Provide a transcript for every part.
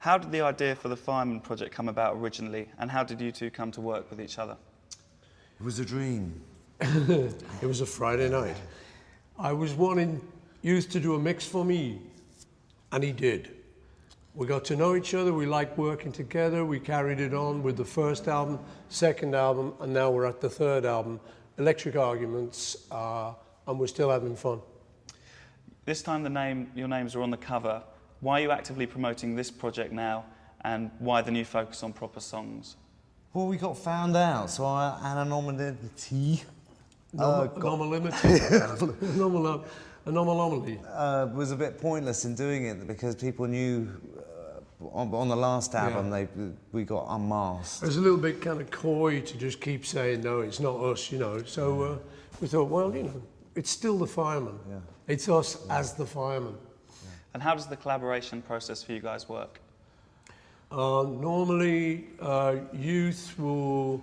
How did the idea for the Fireman project come about originally, and how did you two come to work with each other? It was a dream. It was a Friday night. I was wanting Youth to do a mix for me, and he did. We got to know each other, we liked working together, we carried it on with the first album, second album, and now we're at the third album, Electric Arguments, and we're still having fun. This time your names are on the cover. Why are you actively promoting this project now, and why the new focus on proper songs? Well, we got found out, so our anonymity... Anomaly. Was a bit pointless in doing it because people knew on the last album we got unmasked. It was a little bit kind of coy to just keep saying, no, it's not us, you know. So we thought, well, you know, it's still the Fireman. Yeah. It's us as the Fireman. Yeah. And how does the collaboration process for you guys work? Normally, Youth will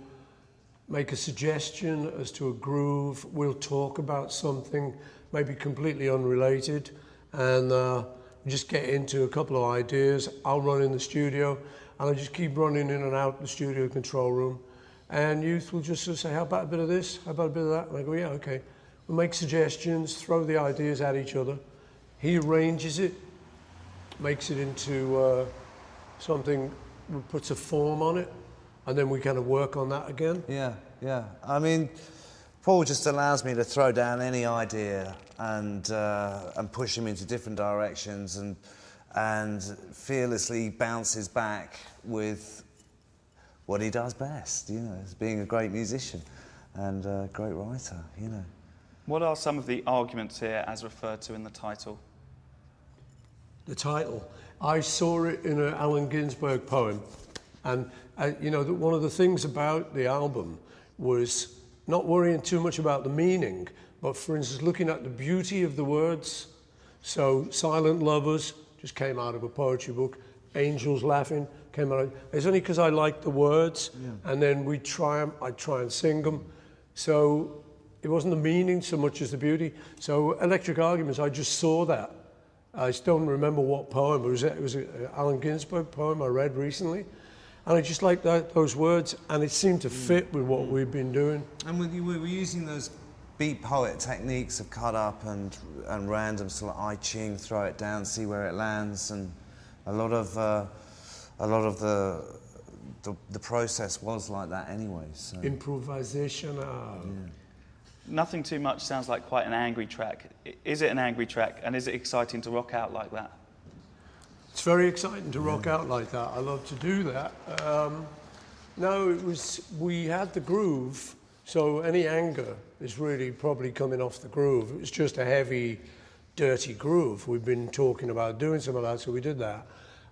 make a suggestion as to a groove. We'll talk about something maybe completely unrelated, and just get into a couple of ideas. I'll run in the studio, and I just keep running in and out the studio control room, and Youth will just sort of say, how about a bit of this, how about a bit of that, and I go, yeah, okay. We'll make suggestions, throw the ideas at each other. He arranges it, makes it into something, puts a form on it, and then we kind of work on that again. Yeah, yeah. I mean, Paul just allows me to throw down any idea and push him into different directions, and fearlessly bounces back with what he does best, you know, as being a great musician and a great writer, you know. What are some of the arguments here as referred to in the title? The title. I saw it in an Allen Ginsberg poem, and you know, one of the things about the album was not worrying too much about the meaning, but for instance, looking at the beauty of the words. So, Silent Lovers just came out of a poetry book. Angels Laughing came out. It's only because I liked the words, and then I'd try and sing them. So, it wasn't the meaning so much as the beauty. So, Electric Arguments, I just saw that. I still don't remember what poem. It was an Allen Ginsberg poem I read recently. And I just liked those words, and it seemed to fit with what we've been doing. And we were using those beat poet techniques of cut up and random sort of I ching, throw it down, see where it lands, and a lot of the process was like that anyway. So. Improvisation. Nothing Too Much sounds like quite an angry track. Is it an angry track, and is it exciting to rock out like that? It's very exciting to rock out like that. I love to do that. No, we had the groove, so any anger is really probably coming off the groove. It was just a heavy, dirty groove. We've been talking about doing some of that, so we did that.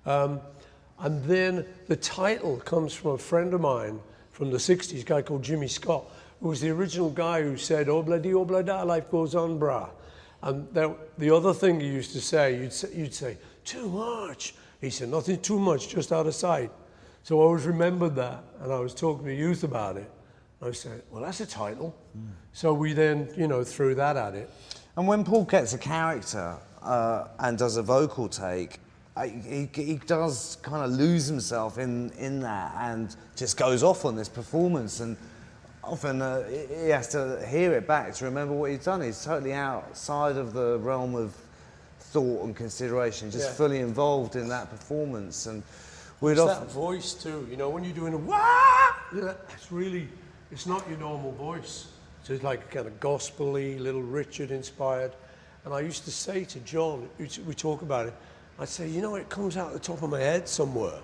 And then the title comes from a friend of mine from the 60s, a guy called Jimmy Scott, who was the original guy who said, "Oblada, life goes on, brah." And the other thing he used to say, you'd say, "Too much." He said, "Nothing too much, just out of sight." So I always remembered that, and I was talking to Youth about it. I said, well, that's a title. So we then, you know, threw that at it. And when Paul gets a character and does a vocal take, he does kind of lose himself in that and just goes off on this performance, and often he has to hear it back to remember what he's done. He's totally outside of the realm of thought and consideration, just fully involved in that performance. And it's that voice too, you know, when you're doing a wah, it's not your normal voice. So it's like a kind of gospel-y, Little Richard inspired. And I used to say to John, we talk about it, I'd say, you know, it comes out the top of my head somewhere.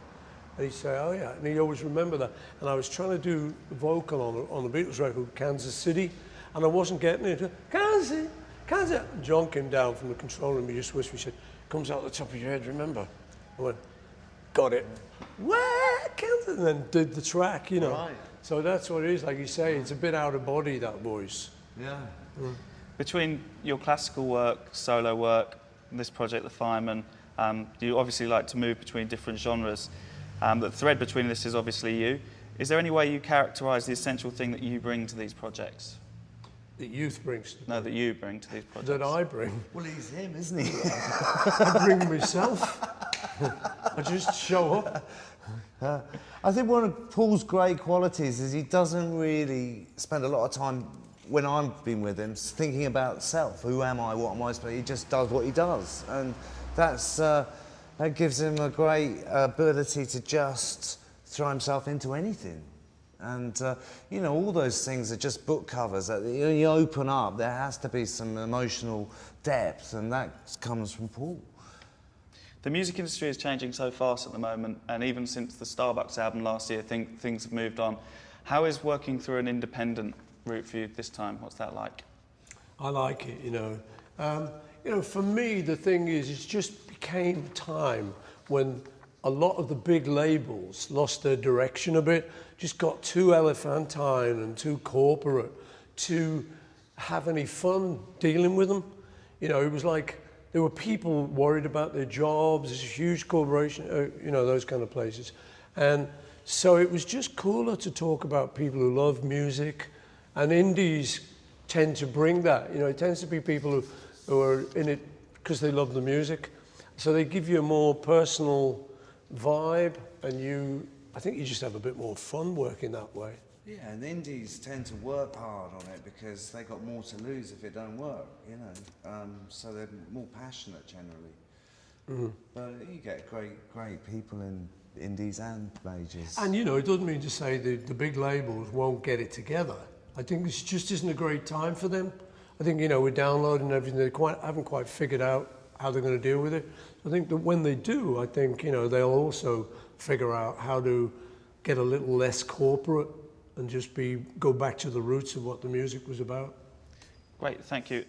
And he'd say, oh yeah, and he'd always remember that. And I was trying to do the vocal on the Beatles record, Kansas City, and I wasn't getting it. Kansas, Kansas. And John came down from the control room, he just whispered, he said, comes out the top of your head, remember? I went, got it. What? Kansas? And then did the track, you know. Right. So that's what it is, like you say, it's a bit out of body, that voice. Yeah. Between your classical work, solo work, and this project, The Fireman, you obviously like to move between different genres. The thread between this is obviously you. Is there any way you characterise the essential thing that you bring to these projects? That Youth brings? No, that you bring to these projects. That I bring? Well, he's him, isn't he? I bring myself. I just show up. I think one of Paul's great qualities is he doesn't really spend a lot of time, when I've been with him, thinking about self. Who am I? What am I supposed to be? He just does what he does. And that gives him a great ability to just throw himself into anything. And, you know, all those things are just book covers. That you open up, there has to be some emotional depth, and that comes from Paul. The music industry is changing so fast at the moment, and even since the Starbucks album last year, things have moved on. How is working through an independent route for you this time? What's that like? I like it, you know. You know, for me, the thing is, it just became time when a lot of the big labels lost their direction a bit, just got too elephantine and too corporate to have any fun dealing with them. You know, it was like there were people worried about their jobs, it's a huge corporation, you know, those kind of places. And so it was just cooler to talk about people who love music, and indies tend to bring that. You know, it tends to be people who are in it because they love the music. So they give you a more personal vibe, and I think you just have a bit more fun working that way. Yeah, and indies tend to work hard on it because they got more to lose if it don't work, you know. So they're more passionate generally. Mm-hmm. But you get great people in indies and majors. And you know, it doesn't mean to say the big labels won't get it together. I think this just isn't a great time for them. I think, you know, we're downloading everything. They haven't quite figured out how they're going to deal with it. I think that when they do, I think, you know, they'll also figure out how to get a little less corporate and just go back to the roots of what the music was about. Great, thank you.